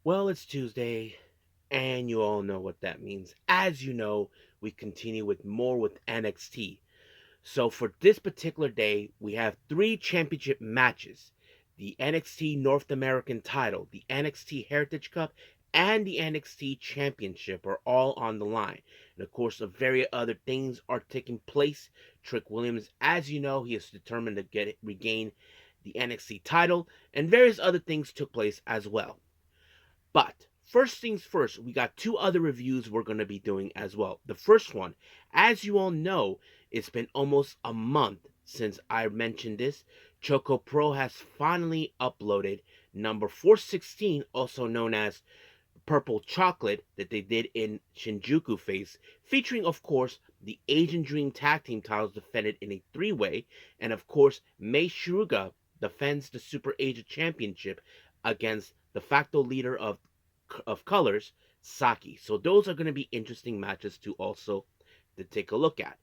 Well, it's Tuesday, and you all know what that means. As you know, we continue with more with NXT. So for this particular day, we have three championship matches. The NXT North American title, the NXT Heritage Cup, and the NXT Championship are all on the line. And of course, various other things are taking place. Trick Williams, as you know, he is determined to regain the NXT title, and various other things took place as well. But first things first, we got two other reviews we're going to be doing as well. The first one, as you all know, it's been almost a month since I mentioned this. ChocoPro has finally uploaded number 416, also known as Purple Chocolate, that they did in Shinjuku FACE, featuring, of course, the Asian Dream Tag Team titles defended in a three-way, and of course, Mei Shiruga defends the Super Asia Championship against the facto leader of colors, Saki. So those are going to be interesting matches to take a look at.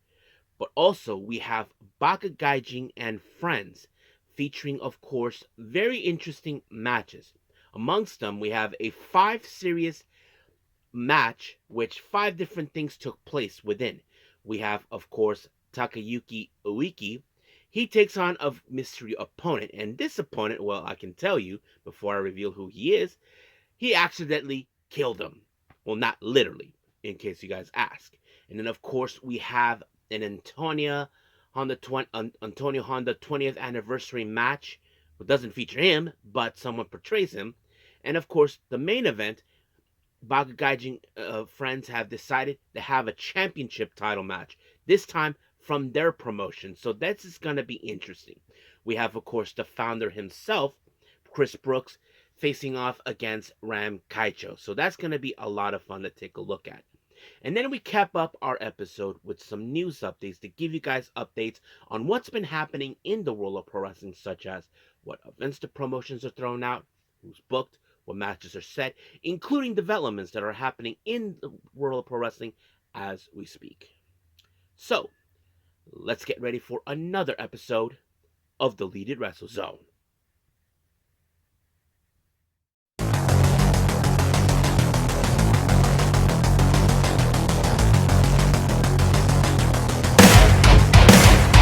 But also we have Baka Gaijin and Friends, featuring of course very interesting matches. Amongst them we have a 5 series match which 5 different things took place within. We have of course Takayuki Ueki. He takes on a mystery opponent, and this opponent, well, I can tell you before I reveal who he is, he accidentally killed him. Well, not literally, in case you guys ask. And then, of course, we have an Antonio Honda 20th anniversary match. It doesn't feature him, but someone portrays him. And, of course, the main event, Baka Gaijin Friends have decided to have a championship title match. This time from their promotion. So this is going to be interesting. We have, of course, the founder himself, Chris Brooks, facing off against Ram Kaicho. So that's going to be a lot of fun to take a look at. And then we cap up our episode with some news updates to give you guys updates on what's been happening in the world of pro wrestling, such as what events the promotions are thrown out, who's booked, what matches are set, including developments that are happening in the world of pro wrestling as we speak. So, let's get ready for another episode of the Deleted Wrestle Zone.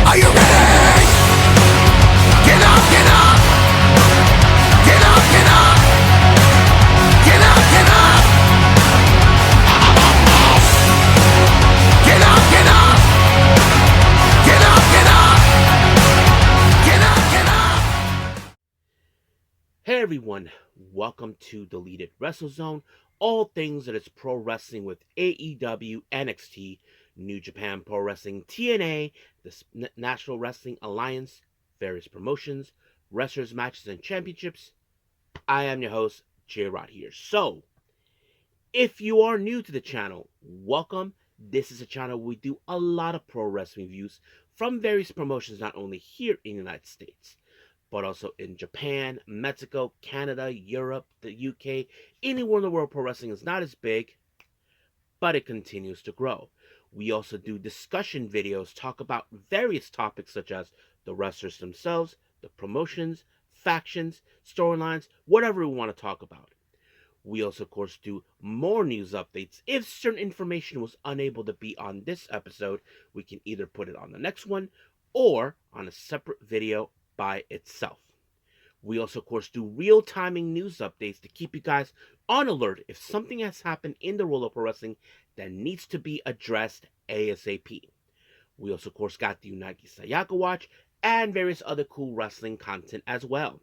Are you ready? Get up, get up. Get up, get up. Get up, get up. Get up, get up. Get up, get up. Get up, get up. Hey everyone, welcome to Deleted Wrestle Zone. All things that is pro wrestling with AEW, NXT, New Japan Pro Wrestling, TNA, the National Wrestling Alliance, various promotions, wrestlers, matches, and championships. I am your host, J-Rod here. So, if you are new to the channel, welcome. This is a channel where we do a lot of pro wrestling reviews from various promotions, not only here in the United States, but also in Japan, Mexico, Canada, Europe, the UK, anywhere in the world pro wrestling is not as big, but it continues to grow. We also do discussion videos, talk about various topics such as the wrestlers themselves, the promotions, factions, storylines, whatever we want to talk about. We also, of course, do more news updates. If certain information was unable to be on this episode, we can either put it on the next one or on a separate video by itself. We also, of course, do real-timing news updates to keep you guys on alert if something has happened in the world of pro wrestling that needs to be addressed ASAP. We also, of course, got the Unagi Sayaka Watch and various other cool wrestling content as well.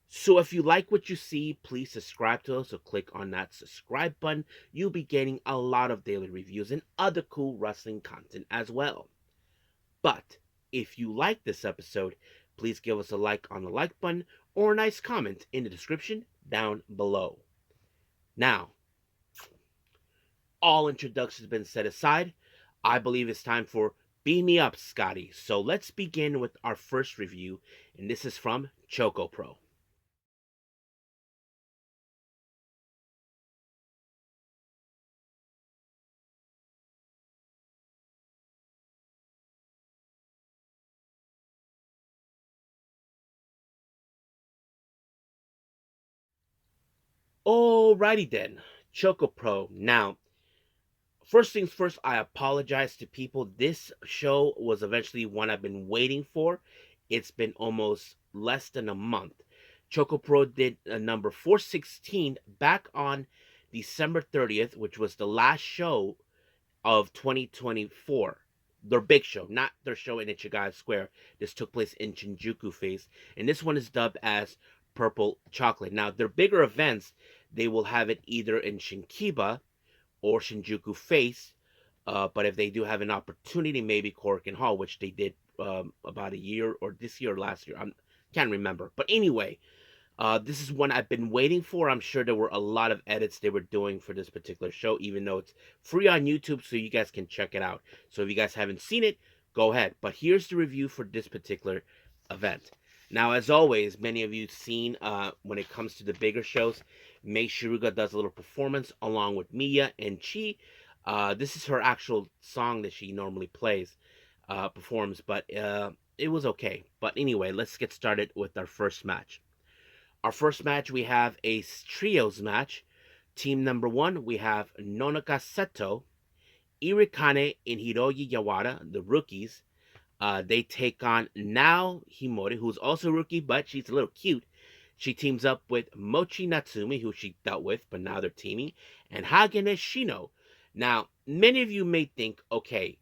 So if you like what you see, please subscribe to us or click on that subscribe button. You'll be getting a lot of daily reviews and other cool wrestling content as well. But if you like this episode, please give us a like on the like button or a nice comment in the description down below. Now, all introductions have been set aside. I believe it's time for Beam Me Up, Scotty. So let's begin with our first review, and this is from ChocoPro. Alrighty then, ChocoPro. Now, first things first, I apologize to people. This show was eventually one I've been waiting for. It's been almost less than a month. ChocoPro did a number 416 back on December 30th, which was the last show of 2024. Their big show, not their show in Ichigai Square. This took place in Shinjuku FACE, and this one is dubbed as Purple Chocolate. Now, their bigger events, they will have it either in Shinkiba or Shinjuku FACE, but if they do have an opportunity, maybe Korakuen Hall, which they did about a year or this year or last year. I can't remember. But anyway, this is one I've been waiting for. I'm sure there were a lot of edits they were doing for this particular show, even though it's free on YouTube, so you guys can check it out. So if you guys haven't seen it, go ahead. But here's the review for this particular event. Now, as always, many of you seen when it comes to the bigger shows, Mei Shiruga does a little performance along with Miya and Chi. This is her actual song that she normally performs, but it was okay. But anyway, let's get started with our first match. Our first match, we have a trios match. Team number 1, we have Nonaka Seto, Irikane, and Hiroyi Yawada, the rookies. They take on Nao Himori, who's also a rookie, but she's a little cute. She teams up with Mochi Natsumi, who she dealt with, but now they're teaming, and Hagane Shino. Now, many of you may think, okay,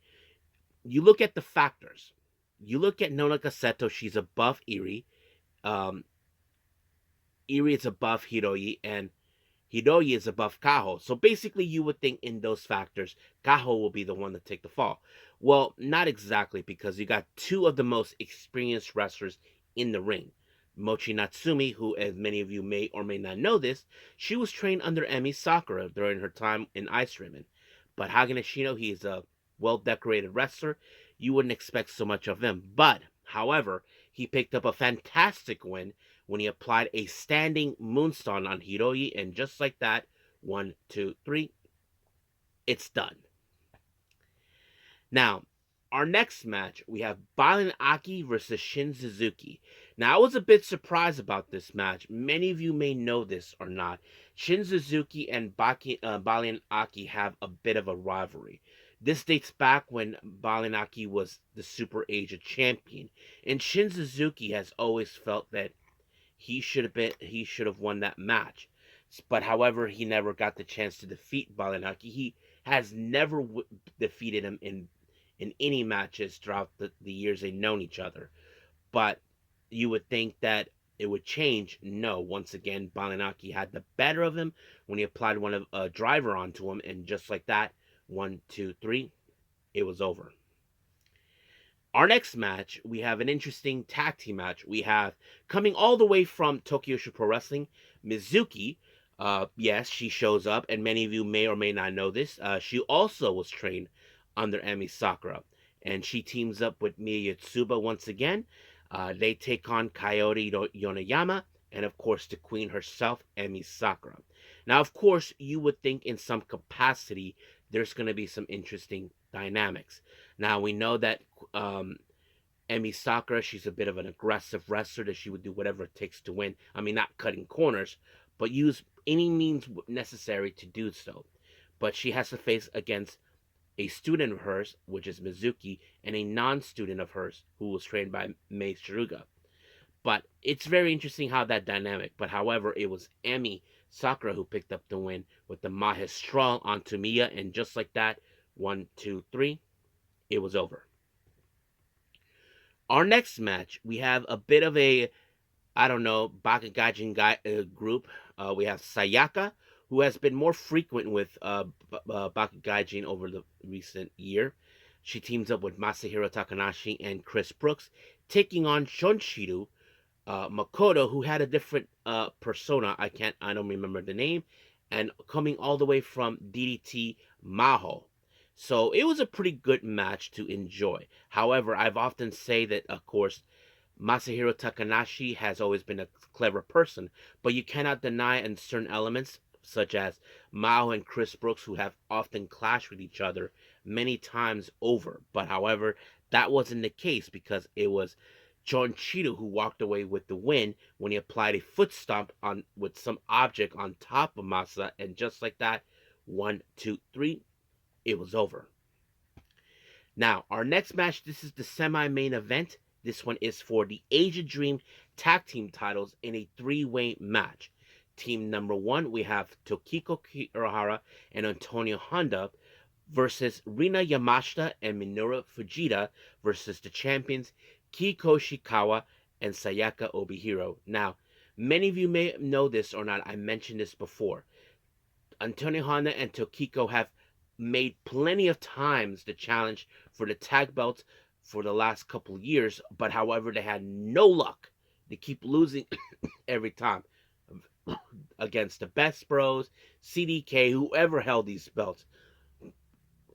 you look at the factors. You look at Nonaka Seto, she's above Iri. Iri is above Hiroyi, and Hiroyi is above Kaho. So basically, you would think in those factors, Kaho will be the one to take the fall. Well, not exactly, because you got two of the most experienced wrestlers in the ring. Mochi Natsumi, who, as many of you may or may not know this, she was trained under Emi Sakura during her time in Ice Ribbon. But Hagane Shino, he is a well-decorated wrestler. You wouldn't expect so much of him. But, however, he picked up a fantastic win when he applied a standing moonsault on Hiroyi, and just like that, 1, 2, 3, it's done. Now, our next match, we have Balin Aki versus Shin Suzuki. Now, I was a bit surprised about this match. Many of you may know this or not. Shin Suzuki and Balin Aki have a bit of a rivalry. This dates back when Balin Aki was the Super Asia champion, and Shin Suzuki has always felt that he should have won that match. But however, he never got the chance to defeat Balin Aki. He has never defeated him in any matches throughout the years they've known each other. But you would think that it would change. No, once again, Balin Aki had the better of him when he applied a driver onto him, and just like that, 1, 2, 3, it was over. Our next match, we have an interesting tag team match. We have, coming all the way from Tokyo Pro Wrestling, Mizuki. Yes, she shows up, and many of you may or may not know this. She also was trained under Emi Sakura, and she teams up with Miya Yotsuba once again. They take on Kaori Yonayama, and of course the queen herself, Emi Sakura. Now, of course, you would think in some capacity there's going to be some interesting dynamics. Now, we know that Emi Sakura, she's a bit of an aggressive wrestler, that she would do whatever it takes to win. I mean, not cutting corners, but use any means necessary to do so. But she has to face against a student of hers, which is Mizuki, and a non-student of hers who was trained by Mei Shiruga. But it's very interesting how that dynamic. But however, it was Emi Sakura who picked up the win with the Mahestral onto Miya, and just like that, 1, 2, 3, it was over. Our next match, we have a bit of a, Baka Gaijin group. We have Sayaka, who has been more frequent with Baka Gaijin over the recent year. She teams up with Masahiro Takanashi and Chris Brooks, taking on Shonshiru Makoto, who had a different persona. I don't remember the name, and coming all the way from DDT Maho. So it was a pretty good match to enjoy. However, I've often say that, of course, Masahiro Takanashi has always been a clever person, but you cannot deny in certain elements, such as Mao and Chris Brooks, who have often clashed with each other many times over. But however, that wasn't the case, because it was Cheeto, who walked away with the win when he applied a foot stomp on with some object on top of Masa, and just like that, 1, 2, 3, it was over. Now, our next match, this is the semi-main event. This one is for the Asia Dream Tag Team titles in a three-way match. Team number 1, we have Tokiko Kirihara and Antonio Honda versus Rina Yamashita and Minoru Fujita versus the champions Kiko Ishikawa and Sayaka Obihiro. Now, many of you may know this or not. I mentioned this before. Antonio Honda and Tokiko have made plenty of times the challenge for the tag belts for the last couple of years, but however, they had no luck. They keep losing every time against the Best Bros, CDK, whoever held these belts.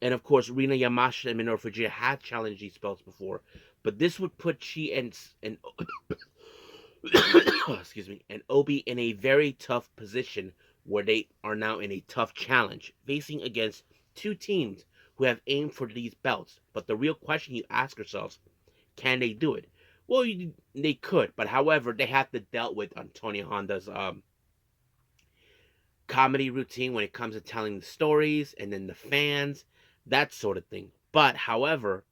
And of course, Rina Yamashita and Minoru Fujita had challenged these belts before, but this would put Chi and excuse me, and Obi in a very tough position where they are now in a tough challenge, facing against two teams who have aimed for these belts. But the real question you ask yourselves, can they do it? Well, they could, but however, they have to deal with Antonio Honda's comedy routine when it comes to telling the stories and then the fans, that sort of thing. But however,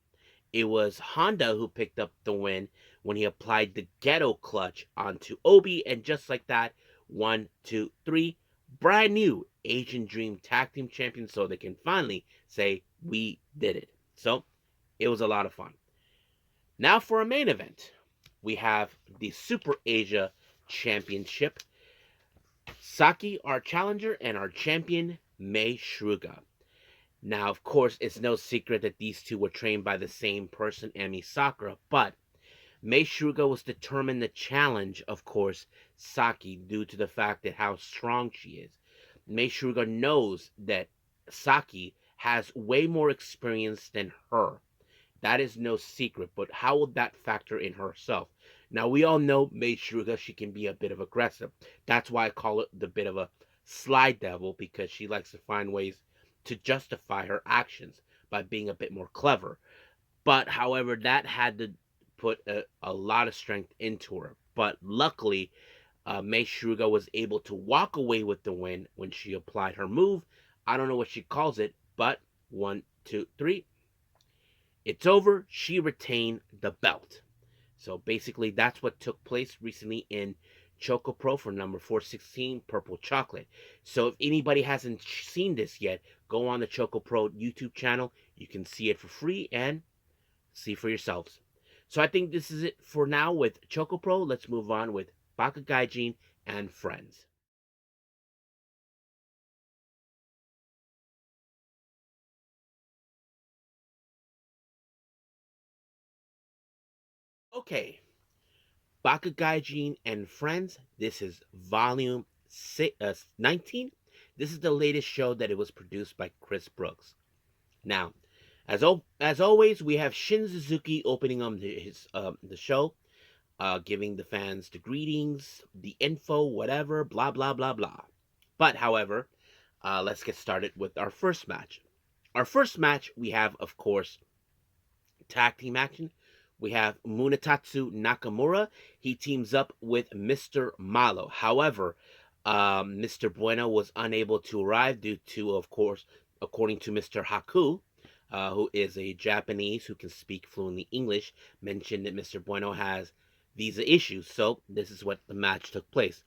it was Honda who picked up the win when he applied the ghetto clutch onto Obi, and just like that, 1, 2, 3, brand new Asian Dream Tag Team Champions, so they can finally say, we did it. So, it was a lot of fun. Now for a main event, we have the Super Asia Championship. Saki, our challenger, and our champion, Mei Shruga. Now, of course, it's no secret that these two were trained by the same person, Emi Sakura, but Mei Shruga was determined to challenge, of course, Saki due to the fact that how strong she is. Mei Shruga knows that Saki has way more experience than her. That is no secret, but how will that factor in herself? Now, we all know Mei Shruga, she can be a bit of aggressive. That's why I call it the bit of a sly devil, because she likes to find ways to justify her actions by being a bit more clever. But however, that had to put a lot of strength into her. But luckily, Mei Shruga was able to walk away with the win when she applied her move. I don't know what she calls it, but 1, 2, 3. It's over. She retained the belt. So basically, that's what took place recently in ChocoPro for number 416, Purple Chocolate. So if anybody hasn't seen this yet, go on the ChocoPro YouTube channel. You can see it for free and see for yourselves. So I think this is it for now with ChocoPro. Let's move on with Baka Gaijin and Friends. Okay, Baka Gaijin and Friends. This is volume 19. This is the latest show that it was produced by Chris Brooks. Now, as always, we have Shin Suzuki opening up the show, giving the fans the greetings, the info, whatever, blah blah blah blah. But however, let's get started with our first match. Our first match, we have, of course, tag team action. We have Munetatsu Nakamura. He teams up with Mr. Malo. However, Mr. Bueno was unable to arrive due to, of course, according to Mr. Haku, who is a Japanese who can speak fluently English, mentioned that Mr. Bueno has visa issues. So this is what the match took place.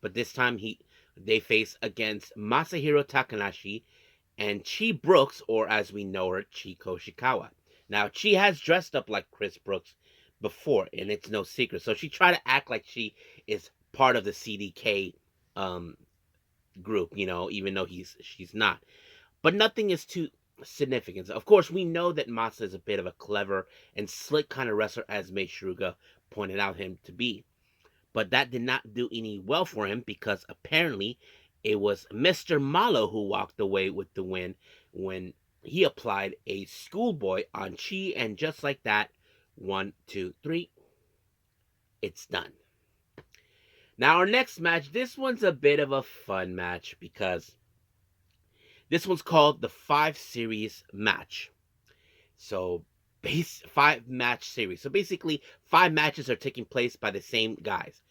But this time they face against Masahiro Takanashi and Chi Brooks, or as we know her, Chiko Ishikawa. Now, she has dressed up like Chris Brooks before, and it's no secret. So she tried to act like she is part of the CDK group, even though she's not. But nothing is too significant. Of course, we know that Masa is a bit of a clever and slick kind of wrestler, as Mei Shruga pointed out him to be. But that did not do any well for him, because apparently it was Mr. Malo who walked away with the win when he applied a schoolboy on Chi, and just like that, 1, 2, 3, it's done. Now our next match, this one's a bit of a fun match because this one's called the 5 Series match. So 5-match series. So basically, 5 matches are taking place by the same guys.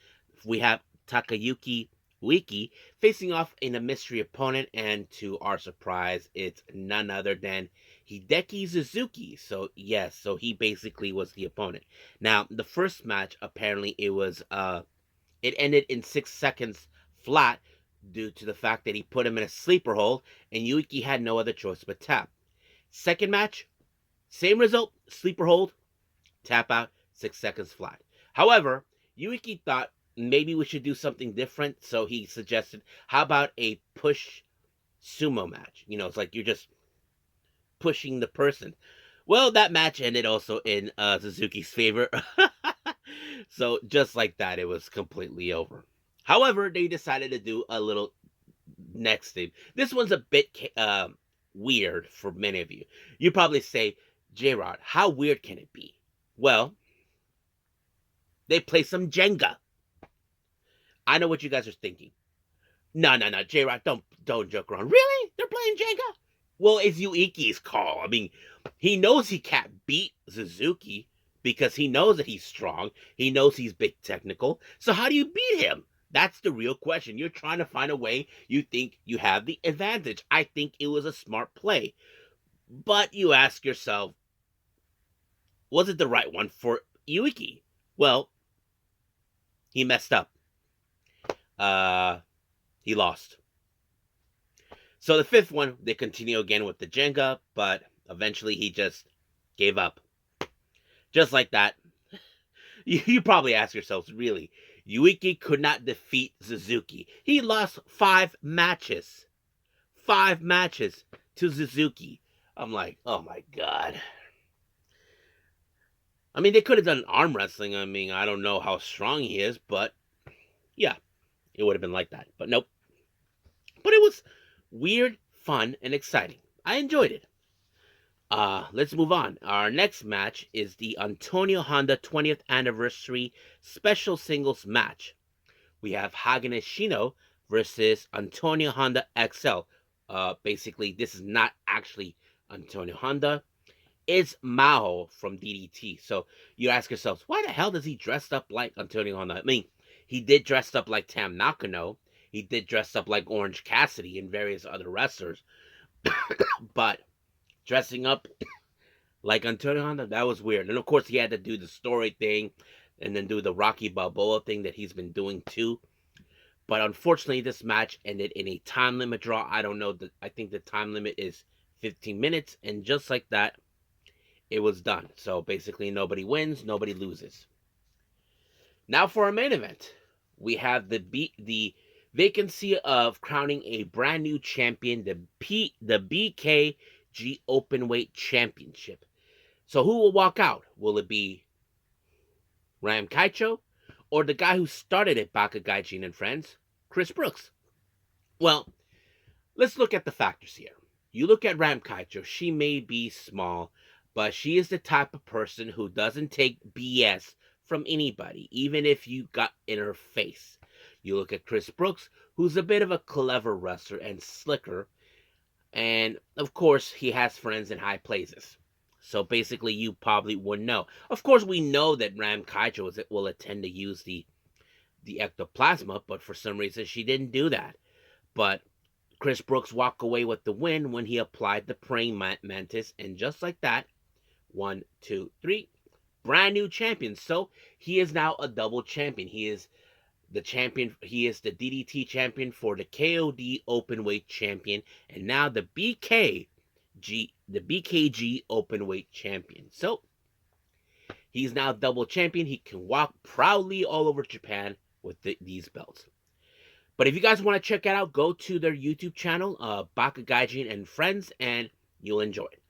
We have Takayuki Ueki facing off in a mystery opponent, and to our surprise, it's none other than Hideki Suzuki. So yes, so he basically was the opponent. Now, the first match, apparently it ended in 6 seconds flat due to the fact that he put him in a sleeper hold, and Ueki had no other choice but tap. Second match, same result, sleeper hold, tap out, 6 seconds flat. However, Ueki thought maybe we should do something different, so he suggested, how about a push sumo match? You know, it's like you're just pushing the person. Well, that match ended also in Suzuki's favor. So just like that, it was completely over. However, they decided to do a little next thing. This one's a bit weird for many of you. You probably say, J-Rod, how weird can it be? Well, they play some Jenga. I know what you guys are thinking. No, J-Rod, don't joke around. Really? They're playing Jenga? Well, it's Ueki's call. I mean, he knows he can't beat Suzuki because he knows that he's strong. He knows he's big technical. So how do you beat him? That's the real question. You're trying to find a way you think you have the advantage. I think it was a smart play. But you ask yourself, was it the right one for Ueki? Well, he messed up. He lost. So the fifth one, they continue again with the Jenga, but eventually he just gave up. Just like that. You probably ask yourselves, really, Ueki could not defeat Suzuki. He lost 5 matches. 5 matches to Suzuki. I'm like, oh my god. I mean, they could have done arm wrestling. I mean, I don't know how strong he is, but yeah, it would have been like that. But nope. But it was weird, fun, and exciting. I enjoyed it. Let's move on. Our next match is the Antonio Honda 20th Anniversary Special Singles match. We have Hagane Shino versus Antonio Honda XL. Basically, this is not actually Antonio Honda. It's Mao from DDT. So you ask yourselves, why the hell does he dress up like Antonio Honda? I mean, he did dress up like Tam Nakano. He did dress up like Orange Cassidy and various other wrestlers. But dressing up like Antonio Honda, that was weird. And of course, he had to do the story thing and then do the Rocky Balboa thing that he's been doing too. But unfortunately, this match ended in a time limit draw. I don't know. I think the time limit is 15 minutes. And just like that, it was done. So basically, nobody wins, nobody loses. Now for our main event. We have the vacancy of crowning a brand new champion, the BK-G Openweight Championship. So who will walk out? Will it be Ram Kaicho or the guy who started it, Baka Gaijin and Friends, Chris Brooks? Well, let's look at the factors here. You look at Ram Kaicho, she may be small, but she is the type of person who doesn't take BS from anybody, even if you got in her face. You look at Chris Brooks, who's a bit of a clever wrestler and slicker, and of course, he has friends in high places. So basically, you probably wouldn't know. Of course, we know that Ram Kaicho will attend to use the ectoplasma, but for some reason, she didn't do that. But Chris Brooks walked away with the win when he applied the praying mantis, and just like that, 1, 2, 3, brand new champion. So he is now a double champion. He is the champion. He is the DDT champion for the KOD Openweight champion, and now the BK-G Openweight champion. So he's now double champion. He can walk proudly all over Japan with these belts. But if you guys want to check it out, go to their YouTube channel, Baka Gaijin and Friends, and you'll enjoy it.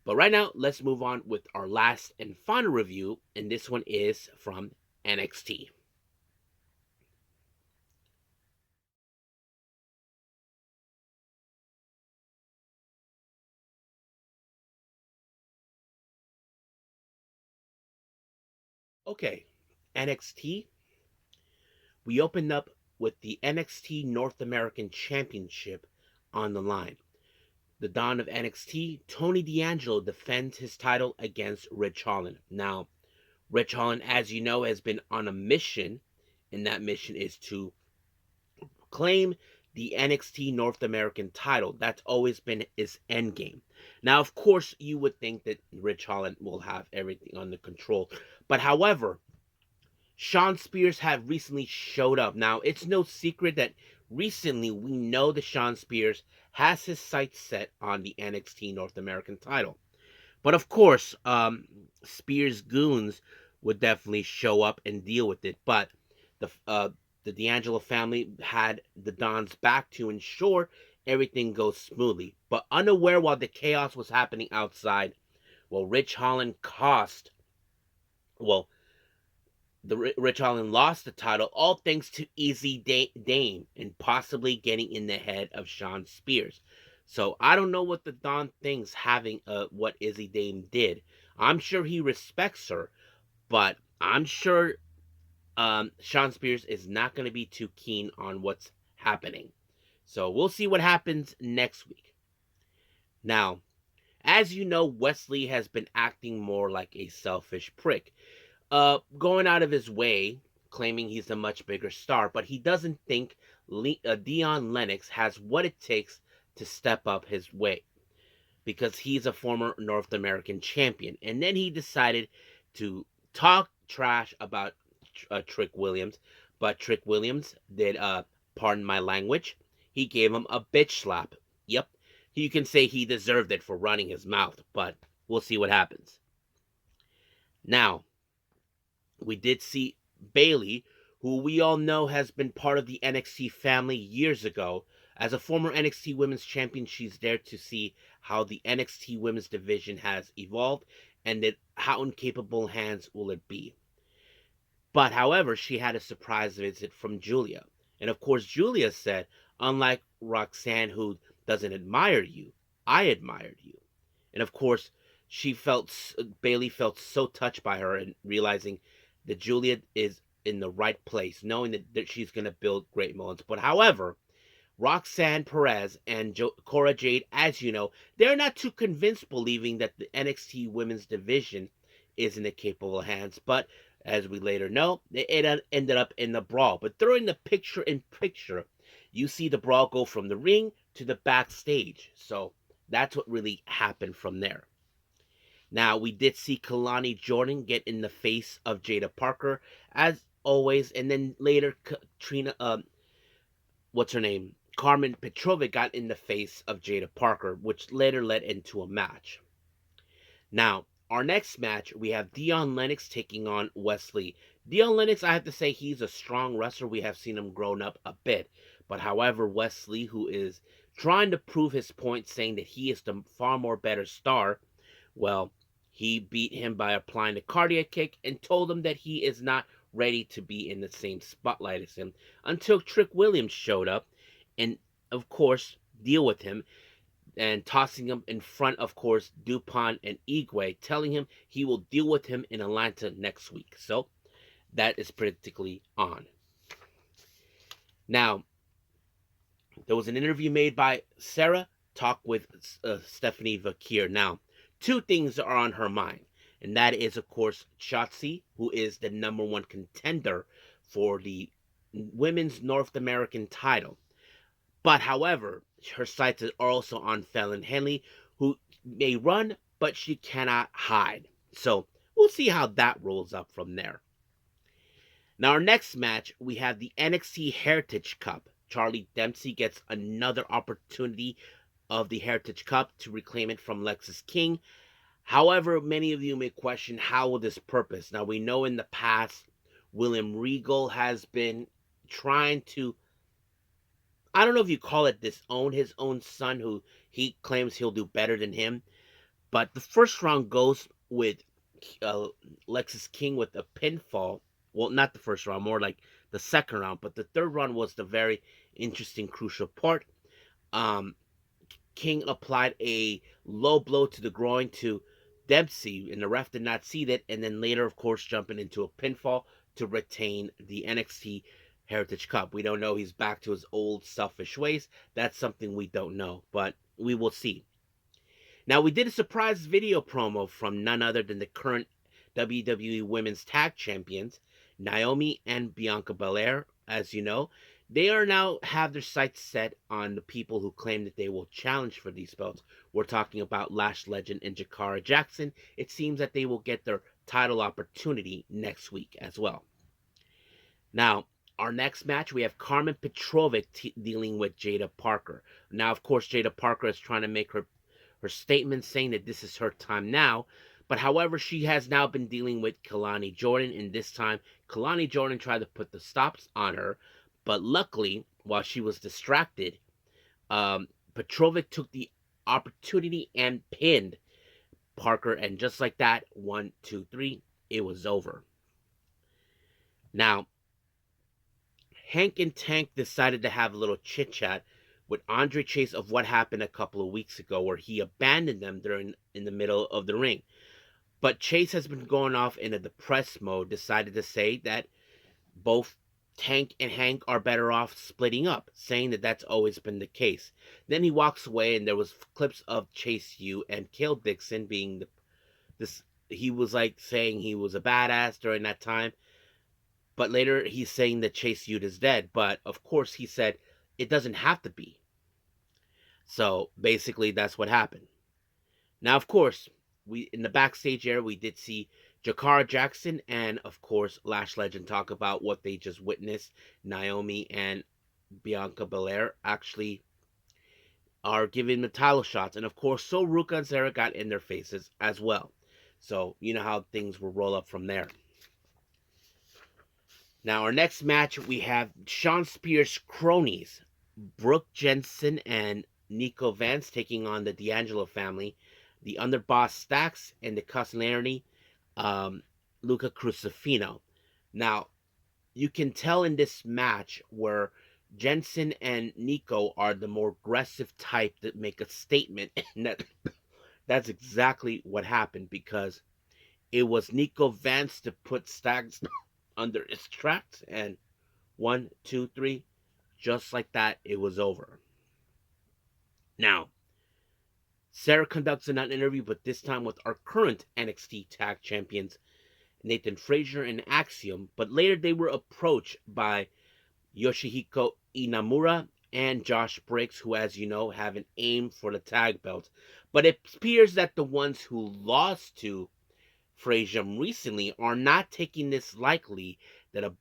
But right now, let's move on with our last and final review, and this one is from NXT. Okay, NXT. We opened up with the NXT North American Championship on the line. the Don of NXT, Tony D'Angelo defends his title against Ridge Holland. Now, Ridge Holland, as you know, has been on a mission, and that mission is to claim the NXT North American title. That's always been his end game. Now, of course, you would think that Ridge Holland will have everything under control. But however, Shawn Spears have recently showed up. Now, it's no secret that recently we know that Shawn Spears has his sights set on the NXT North American title. But of course, Spears goons would definitely show up and deal with it. But the D'Angelo family had the Don's back to ensure everything goes smoothly. But unaware while the chaos was happening outside, Ridge Holland Ridge Holland lost the title, all thanks to Easy Dame and possibly getting in the head of Shawn Spears. So I don't know what the Don thinks having what Izzy Dame did. I'm sure he respects her, but I'm sure Shawn Spears is not going to be too keen on what's happening. So we'll see what happens next week. Now, as you know, Wesley has been acting more like a selfish prick. Going out of his way, claiming he's a much bigger star, but he doesn't think Dion Lennox has what it takes to step up his way because he's a former North American champion. And then he decided to talk trash about Trick Williams, but Trick Williams did, pardon my language, he gave him a bitch slap. Yep, you can say he deserved it for running his mouth, but we'll see what happens. Now, we did see Bayley, who we all know has been part of the NXT family years ago. As a former NXT Women's Champion, she's there to see how the NXT Women's division has evolved and that how in capable hands will it be. But however, she had a surprise visit from Julia. And of course, Julia said, unlike Roxanne, who doesn't admire you, I admired you. And of course, Bayley felt so touched by her and realizing that Julia is in the right place, knowing that she's going to build great moments. But however, Roxanne Perez and Cora Jade, as you know, they're not too convinced believing that the NXT women's division is in the capable hands. But as we later know, it ended up in the brawl. But during the picture-in-picture, you see the brawl go from the ring to the backstage. So that's what really happened from there. Now, we did see Kalani Jordan get in the face of Jada Parker, as always, and then later Carmen Petrovic got in the face of Jada Parker, which later led into a match. Now, our next match, we have Dion Lennox taking on Wesley. Dion Lennox, I have to say, he's a strong wrestler. We have seen him grown up a bit. But however, Wesley, who is trying to prove his point, saying that he is the far more better star, well, he beat him by applying the cardiac kick and told him that he is not ready to be in the same spotlight as him until Trick Williams showed up and, of course, deal with him and tossing him in front, of course, DuPont and Igwe, telling him he will deal with him in Atlanta next week. So that is practically on. Now, there was an interview made by Sarah Talk with Stephanie Vakir. Now, two things are on her mind, and that is, of course, Shotzi, who is the number one contender for the women's North American title. But, however, her sights are also on Fallon Henley, who may run, but she cannot hide. So, we'll see how that rolls up from there. Now, our next match, we have the NXT Heritage Cup. Charlie Dempsey gets another opportunity of the Heritage Cup to reclaim it from Lexis King. However, many of you may question how will this purpose. Now, we know in the past, William Regal has been trying to, I don't know if you call it disown his own son, who he claims he'll do better than him. But the first round goes with Lexis King with a pinfall. Well, not the first round, more like the second round. But the third round was the very interesting, crucial part. King applied a low blow to the groin to Dempsey, and the ref did not see that. And then later, of course, jumping into a pinfall to retain the NXT Heritage Cup. We don't know he's back to his old selfish ways. That's something we don't know, but we will see. Now, we did a surprise video promo from none other than the current WWE Women's Tag Champions, Naomi and Bianca Belair. As you know, they are now have their sights set on the people who claim that they will challenge for these belts. We're talking about Lash Legend and Jakara Jackson. It seems that they will get their title opportunity next week as well. Now, our next match, we have Carmen Petrovic dealing with Jada Parker. Now, of course, Jada Parker is trying to make her statement saying that this is her time now. But however, she has now been dealing with Kelani Jordan, and this time Kelani Jordan tried to put the stops on her. But luckily, while she was distracted, Petrovic took the opportunity and pinned Parker, and just like that, 1, 2, 3, it was over. Now, Hank and Tank decided to have a little chit-chat with Andre Chase of what happened a couple of weeks ago, where he abandoned them in the middle of the ring. But Chase has been going off in a depressed mode, decided to say that both Tank and Hank are better off splitting up, saying that that's always been the case. Then he walks away, and there was clips of Chase U and Cale Dixon being he was like saying he was a badass during that time. But later he's saying that Chase U is dead. But of course he said it doesn't have to be. So basically that's what happened. Now, of course, in the backstage area, we did see Jakara Jackson and, of course, Lash Legend talk about what they just witnessed. Naomi and Bianca Belair actually are giving the title shots. And, of course, so Ruka and Sarah got in their faces as well. So, you know how things will roll up from there. Now, our next match, we have Sean Spears' cronies, Brooke Jensen and Nico Vance, taking on the D'Angelo family, the Underboss Stacks, and the Castellari, Luca Crucifino. Now, you can tell in this match where Jensen and Nico are the more aggressive type that make a statement, and that's exactly what happened, because it was Nico Vance to put Stacks under his tracks, and 1, 2, 3, just like that, it was over. Now, Sarah conducts an interview, but this time with our current NXT Tag Champions, Nathan Frazier and Axiom, but later they were approached by Yoshihiko Inamura and Josh Briggs, who, as you know, have an aim for the tag belts. But it appears that the ones who lost to Frazier recently are not taking this lightly, that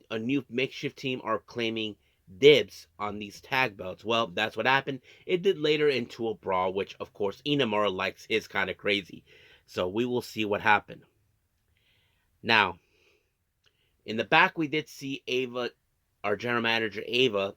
a new makeshift team are claiming dibs on these tag belts. Well, that's what happened. It did later into a brawl, which, of course, Inamura likes his kind of crazy. So we will see what happened. Now, in the back, we did see Ava, our general manager, Ava,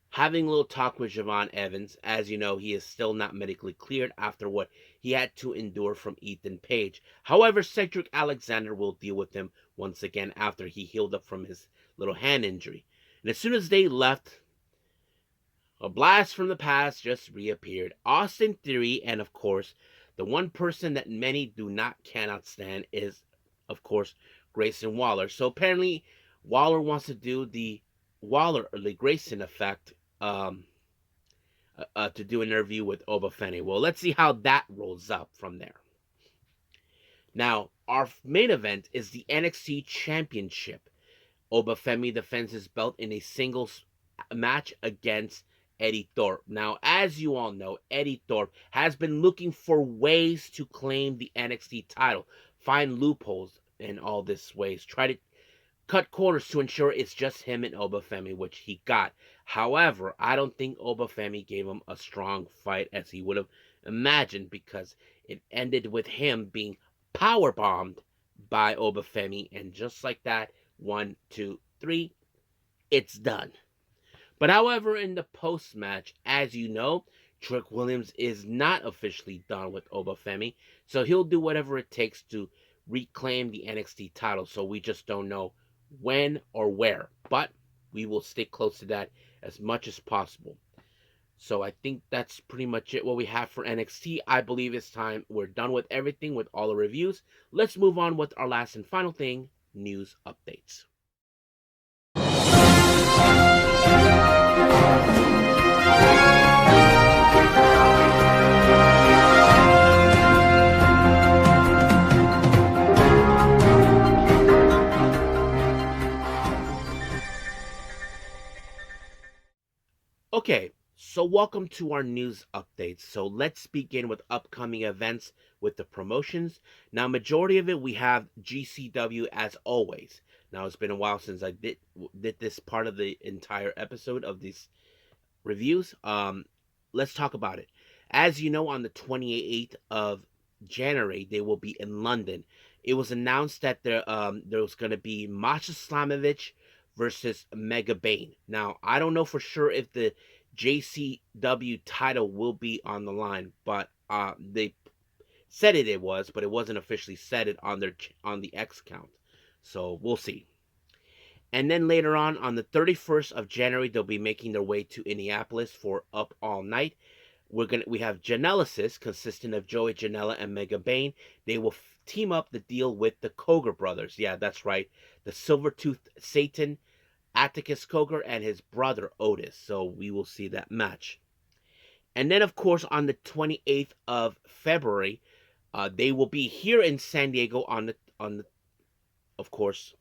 having a little talk with Javon Evans. As you know, he is still not medically cleared after what he had to endure from Ethan Page. However, Cedric Alexander will deal with him once again after he healed up from his little hand injury. And as soon as they left, a blast from the past just reappeared. Austin Theory, and of course, the one person that many cannot stand is, of course, Grayson Waller. So apparently, Waller wants to do the Waller or the Grayson effect to do an interview with Oba Femi. Well, let's see how that rolls up from there. Now, our main event is the NXT Championship. Oba Femi defends his belt in a singles match against Eddie Thorpe. Now, as you all know, Eddie Thorpe has been looking for ways to claim the NXT title, find loopholes in all these ways, try to cut corners to ensure it's just him and Oba Femi, which he got. However, I don't think Oba Femi gave him a strong fight as he would have imagined, because it ended with him being powerbombed by Oba Femi, and just like that, 1, 2, 3, it's done. But however, in the post-match, as you know, Trick Williams is not officially done with Oba Femi, so he'll do whatever it takes to reclaim the NXT title. So we just don't know when or where, but we will stay close to that as much as possible. So I think that's pretty much it what we have for NXT. I believe it's time we're done with everything, with all the reviews. Let's move on with our last and final thing, news updates. So, welcome to our news updates. So, let's begin with upcoming events with the promotions. Now, majority of it we have GCW as always. Now, it's been a while since I did this part of the entire episode of these reviews. Let's talk about it. As you know, on the 28th of January, they will be in London. It was announced that there was going to be Masha Slamovich versus Mega Bane. Now, I don't know for sure if the JCW title will be on the line, but they said it was, but it wasn't officially said it on the X count. So we'll see. And then later on the 31st of January, they'll be making their way to Indianapolis for Up All Night. We have Janelasis, consisting of Joey Janela and Mega Bane. They will team up the deal with the Koger brothers. Yeah, that's right. The Silver-Toothed Satan, Atticus Koger, and his brother Otis. So we will see that match. And then, of course, on the 28th of February, they will be here in San Diego of course,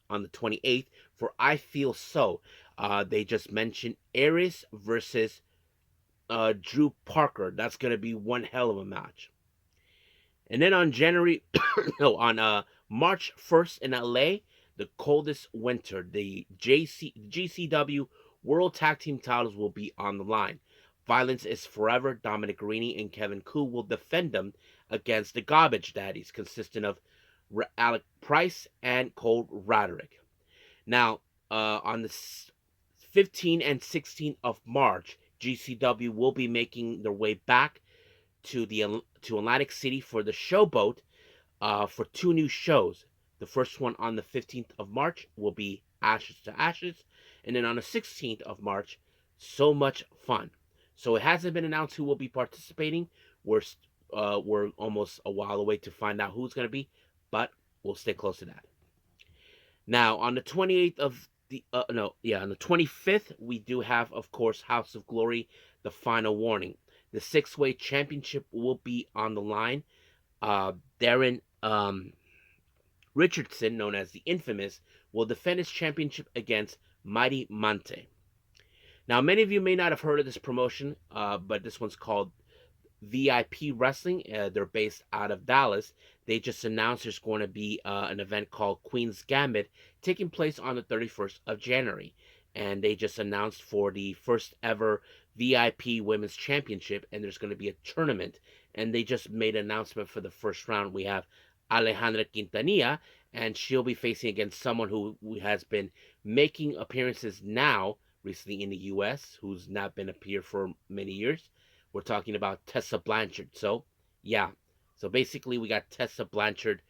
on the 28th for I Feel So. They just mentioned Aries versus Drew Parker. That's going to be one hell of a match. And then on March 1st in LA, the coldest winter, the GCW World Tag Team titles will be on the line. Violence is Forever, Dominic Garrini and Kevin Koo will defend them against the Garbage Daddies, consisting of Alec Price and Cole Roderick. Now, on the 15th and 16th of March, GCW will be making their way back to Atlantic City for the Showboat for two new shows. The first one on the 15th of March will be Ashes to Ashes, and then on the 16th of March, So Much Fun. So it hasn't been announced who will be participating. We're almost a while away to find out who's going to be, but we'll stay close to that. Now, on the 28th of on the 25th, we do have, of course, House of Glory, the final warning. The six-way championship will be on the line. Darren Richardson, known as the Infamous, will defend his championship against Mighty Mante. Now, many of you may not have heard of this promotion, but this one's called VIP Wrestling. They're based out of Dallas. They just announced there's going to be an event called Queen's Gambit taking place on the 31st of January. And they just announced for the first ever VIP Women's Championship, and there's going to be a tournament. And they just made an announcement for the first round. We have Alejandra Quintanilla, and she'll be facing against someone who has been making appearances now, recently in the U.S., who's not been appeared for many years. We're talking about Tessa Blanchard. So, yeah. So basically, we got Tessa Blanchard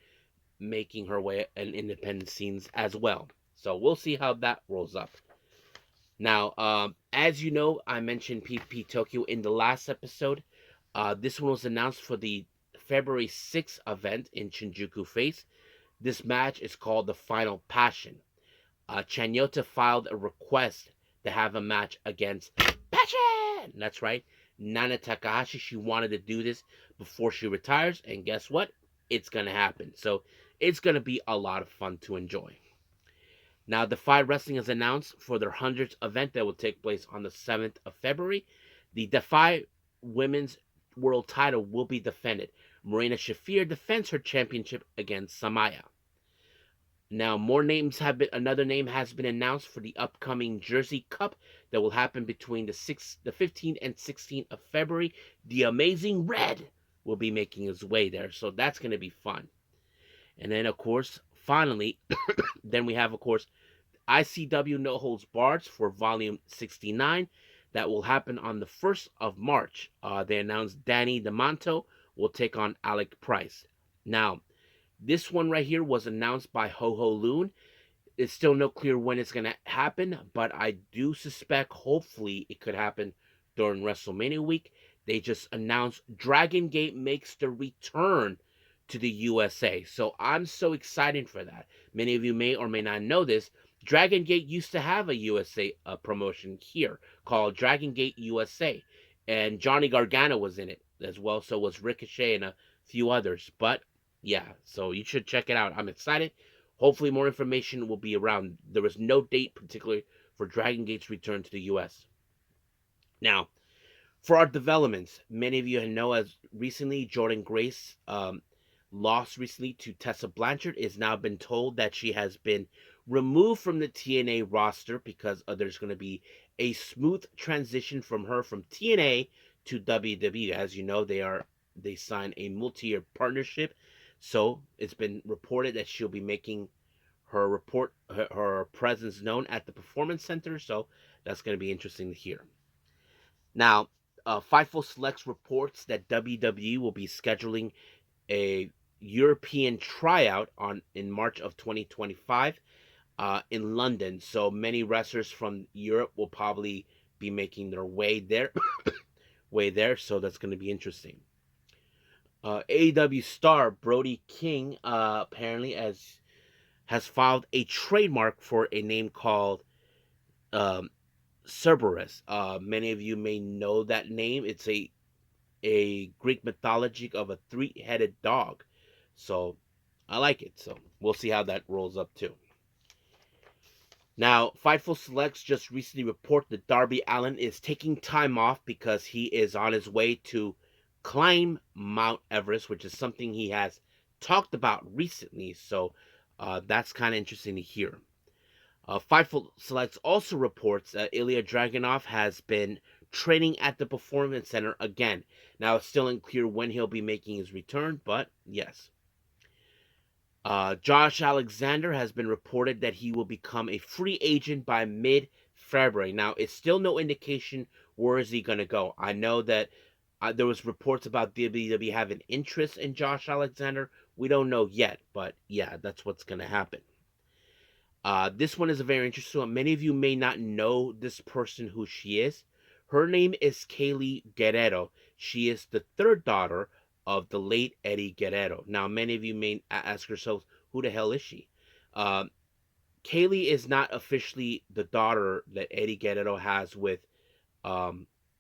making her way in independent scenes as well. So we'll see how that rolls up. Now, as you know, I mentioned P.P.P Tokyo in the last episode. This one was announced for the February 6th event in Shinjuku FACE. This match is called the Final Passion. Chanyota filed a request to have a match against Passion. That's right. Nana Takahashi, she wanted to do this before she retires, and guess what? It's going to happen. So it's going to be a lot of fun to enjoy. Now, DEFY Wrestling has announced for their 100th event that will take place on the 7th of February. The DEFY Women's World title will be defended. Marina Shafir defends her championship against Samaya. Now, another name has been announced for the upcoming Jersey Cup that will happen between the 15th and 16th of February. The Amazing Red will be making his way there, so that's going to be fun. And then, of course, finally, then we have, of course, ICW No Holds Barred for Volume 69. That will happen on the 1st of March. They announced Danny DeMonto will take on Alec Price. Now, this one right here was announced by Ho Ho Loon. It's still no clear when it's going to happen, but I do suspect, hopefully, it could happen during WrestleMania week. They just announced Dragon Gate makes the return to the USA. So I'm so excited for that. Many of you may or may not know this. Dragon Gate used to have a USA promotion here called Dragon Gate USA. And Johnny Gargano was in it as well. So was Ricochet and a few others. But yeah, so you should check it out. I'm excited. Hopefully more information will be around. There is no date particularly for Dragon Gate's return to the US. Now, For our developments, many of you know as recently Jordynne Grace lost recently to Tessa Blanchard. It's now been told that she has been removed from the TNA roster because there's going to be a smooth transition from her from TNA to WWE. As you know, they signed a multi-year partnership, so it's been reported that she'll be making her presence known at the Performance Center. So that's going to be interesting to hear. Now, Fightful Selects reports that WWE will be scheduling a European tryout in March of 2025 in London. So many wrestlers from Europe will probably be making their way there. So that's going to be interesting. AEW star Brody King apparently has filed a trademark for a name called um, Cerberus. Many of you may know that name. It's a Greek mythology of a three-headed dog. So I like it. So we'll see how that rolls up too. Now, Fightful Selects just recently reported that Darby Allin is taking time off because he is on his way to climb Mount Everest, which is something he has talked about recently. So that's kind of interesting to hear. Fightful Selects also reports that Ilja Dragunov has been training at the Performance Center again. Now, it's still unclear when he'll be making his return, but yes. Josh Alexander has been reported that he will become a free agent by mid-February. Now, it's still no indication where is he going to go. I know that there was reports about WWE having interest in Josh Alexander. We don't know yet, but yeah, that's what's going to happen. This one is a very interesting one. Many of you may not know this person, who she is. Her name is Kaylee Guerrero. She is the third daughter of the late Eddie Guerrero. Now, many of you may ask yourselves, who the hell is she? Kaylee is not officially the daughter that Eddie Guerrero has with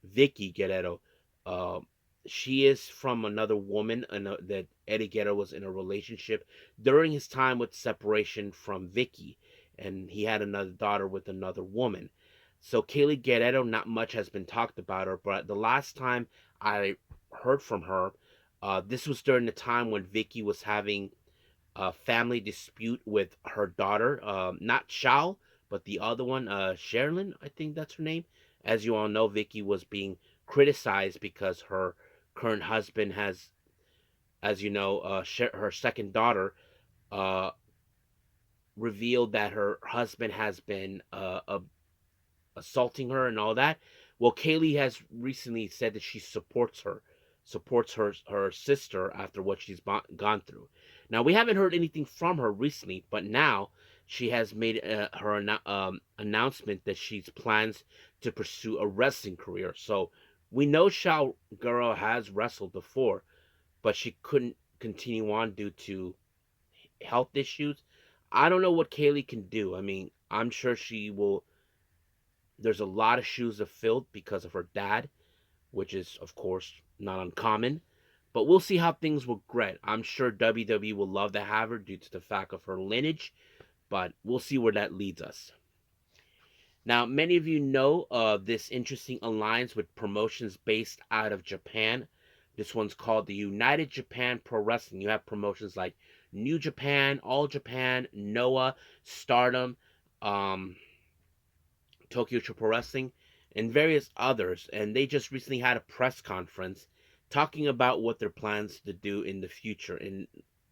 Vicky Guerrero. She is from another woman that Eddie Guerrero was in a relationship during his time with separation from Vicky, and he had another daughter with another woman. So Kaylee Guerrero, not much has been talked about her, but the last time I heard from her, this was during the time when Vicky was having a family dispute with her daughter, not Shao, but the other one, Sherilyn, I think that's her name. As you all know, Vicky was being criticized because her current husband has, as you know, her second daughter revealed that her husband has been assaulting her and all that. Well, Kaylee has recently said that she supports her sister after what she's gone through. Now, we haven't heard anything from her recently, but now she has made her announcement that she plans to pursue a wrestling career. So we know Shao Guerrero has wrestled before, but she couldn't continue on due to health issues. I don't know what Kaylee can do. I mean, I'm sure she will. There's a lot of shoes to fill because of her dad, which is, of course, not uncommon. But we'll see how things will get. I'm sure WWE will love to have her due to the fact of her lineage, but we'll see where that leads us. Now, many of you know this interesting alliance with promotions based out of Japan. This one's called the United Japan Pro Wrestling. You have promotions like New Japan, All Japan, Noah, Stardom, Tokyo Pro Wrestling, and various others. And they just recently had a press conference talking about what their plans to do in the future. In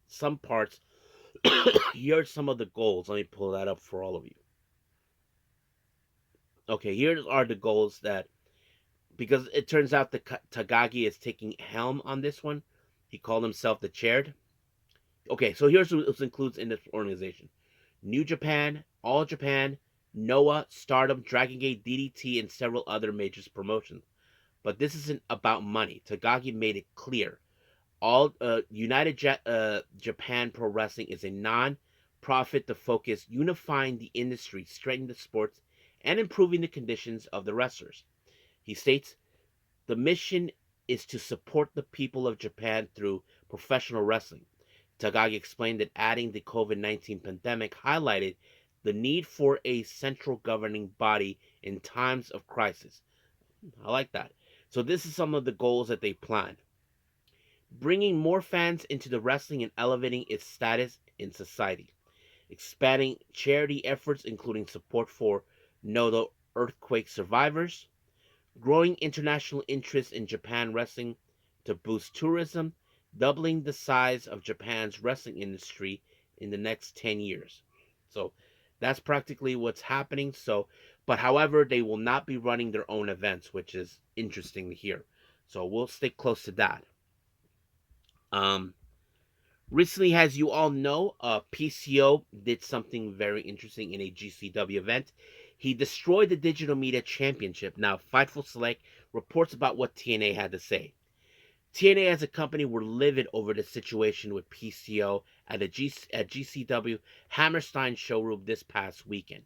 some parts, here are some of the goals. Let me pull that up for all of you. Okay, here are the goals that, because it turns out that Tagagi is taking helm on this one. He called himself the chair. Okay, so here's what it includes in this organization: New Japan, All Japan, Noah, Stardom, Dragon Gate, DDT, and several other major promotions. But this isn't about money. Tagagi made it clear. All United Japan Pro Wrestling is a non-profit to focus unifying the industry, strengthening the sports, and improving the conditions of the wrestlers. He states, the mission is to support the people of Japan through professional wrestling. Tagagi explained that adding the COVID-19 pandemic highlighted the need for a central governing body in times of crisis. I like that. So this is some of the goals that they plan. Bringing more fans into the wrestling and elevating its status in society. Expanding charity efforts, including support for Noto earthquake survivors. Growing international interest in Japan wrestling to boost tourism. Doubling the size of Japan's wrestling industry in the next 10 years. So that's practically what's happening. So, but however, they will not be running their own events, which is interesting to hear. So we'll stay close to that. Um, Recently, as you all know, PCO did something very interesting in a GCW event. He destroyed the Digital Media Championship. Now, Fightful Select reports about what TNA had to say. TNA as a company were livid over the situation with PCO at GCW Hammerstein showroom this past weekend.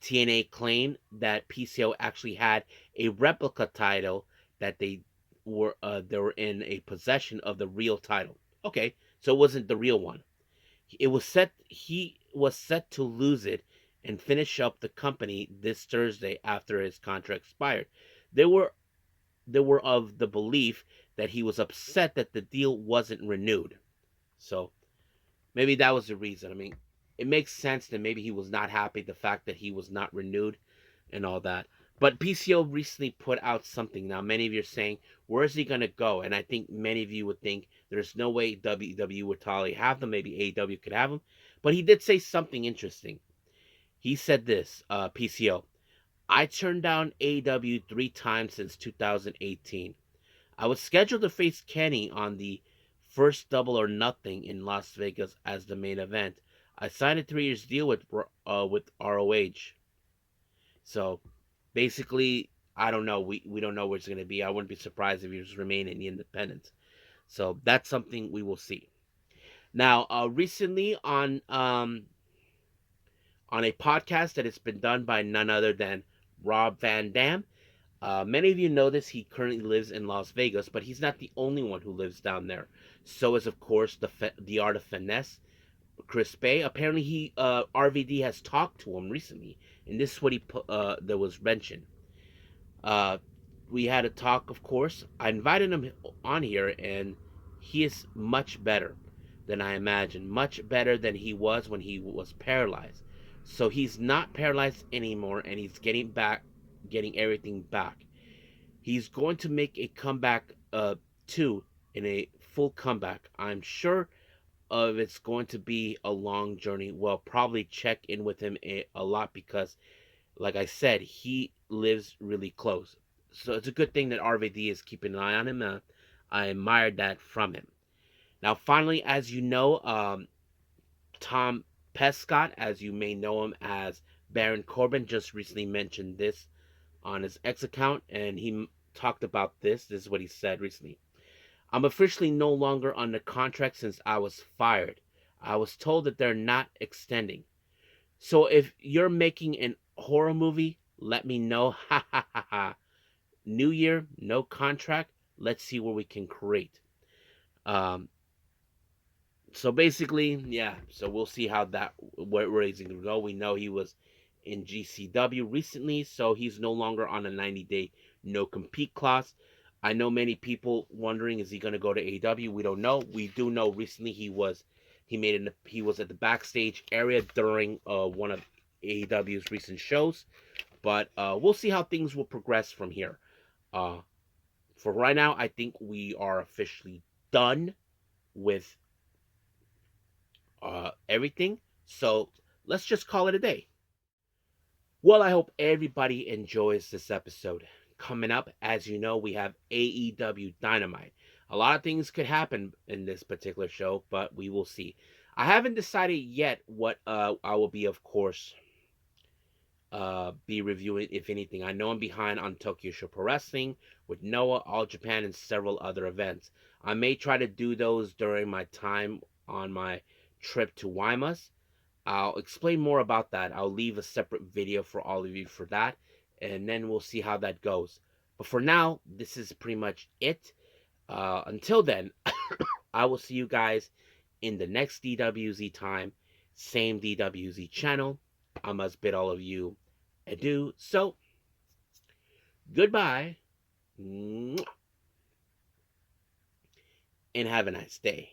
TNA claimed that PCO actually had a replica title that they were in a possession of the real title. Okay, so it wasn't the real one. He was set to lose it and finish up the company this Thursday after his contract expired. They were they were of the belief that he was upset that the deal wasn't renewed. So maybe that was the reason. I mean, it makes sense that maybe he was not happy the fact that he was not renewed and all that. But PCO recently put out something. Now, many of you are saying, where is he going to go? And I think many of you would think there's no way WWE would totally have them. Maybe AEW could have him. But he did say something interesting. He said this, PCO, I turned down AEW 3 times since 2018. I was scheduled to face Kenny on the first Double or Nothing in Las Vegas as the main event. I signed a 3 year deal with ROH. So basically, I don't know. We don't know where it's going to be. I wouldn't be surprised if he was remaining in the independents. So that's something we will see. Now, recently on a podcast that has been done by none other than Rob Van Dam. Many of you know this. He currently lives in Las Vegas, but he's not the only one who lives down there. So is, of course, the Art of Finesse, Chris Bey. Apparently, RVD has talked to him recently, and this is what he put that was mentioned. Uh, we had a talk, of course. I invited him on here, and he is much better than I imagined. Much better than he was when he was paralyzed. So he's not paralyzed anymore, and he's getting everything back. He's going to make a comeback, too, in a full comeback. I'm sure of it's going to be a long journey. We'll probably check in with him a lot because, like I said, he lives really close. So it's a good thing that RVD is keeping an eye on him. I admired that from him. Now, finally, as you know, Tom Pestock, as you may know him as Baron Corbin, just recently mentioned this on his X account, and he talked about this. This is what he said recently. I'm officially no longer under contract since I was fired. I was told that they're not extending. So if you're making an horror movie, let me know. Ha ha ha ha. New year, no contract. Let's see what we can create. Um, so basically, yeah. So we'll see how where he's going to go. We know he was in GCW recently, so he's no longer on a 90-day no compete clause. I know many people wondering, is he going to go to AEW? We don't know. We do know recently he was at the backstage area during one of AEW's recent shows, but we'll see how things will progress from here. For right now, I think we are officially done with everything. So let's just call it a day. Well, I hope everybody enjoys this episode. Coming up, as you know, we have AEW Dynamite. A lot of things could happen in this particular show, but we will see. I haven't decided yet what I will be, of course, be reviewing, if anything. I know I'm behind on Tokyo Show Pro Wrestling with Noah, All Japan, and several other events. I may try to do those during my time on my trip to Guaymas. I'll explain more about that. I'll leave a separate video for all of you for that, and then we'll see how that goes. But for now, this is pretty much it. Until then, I will see you guys in the next DWZ time, same DWZ channel. I must bid all of you adieu. So, goodbye. Mwah. and have a nice day.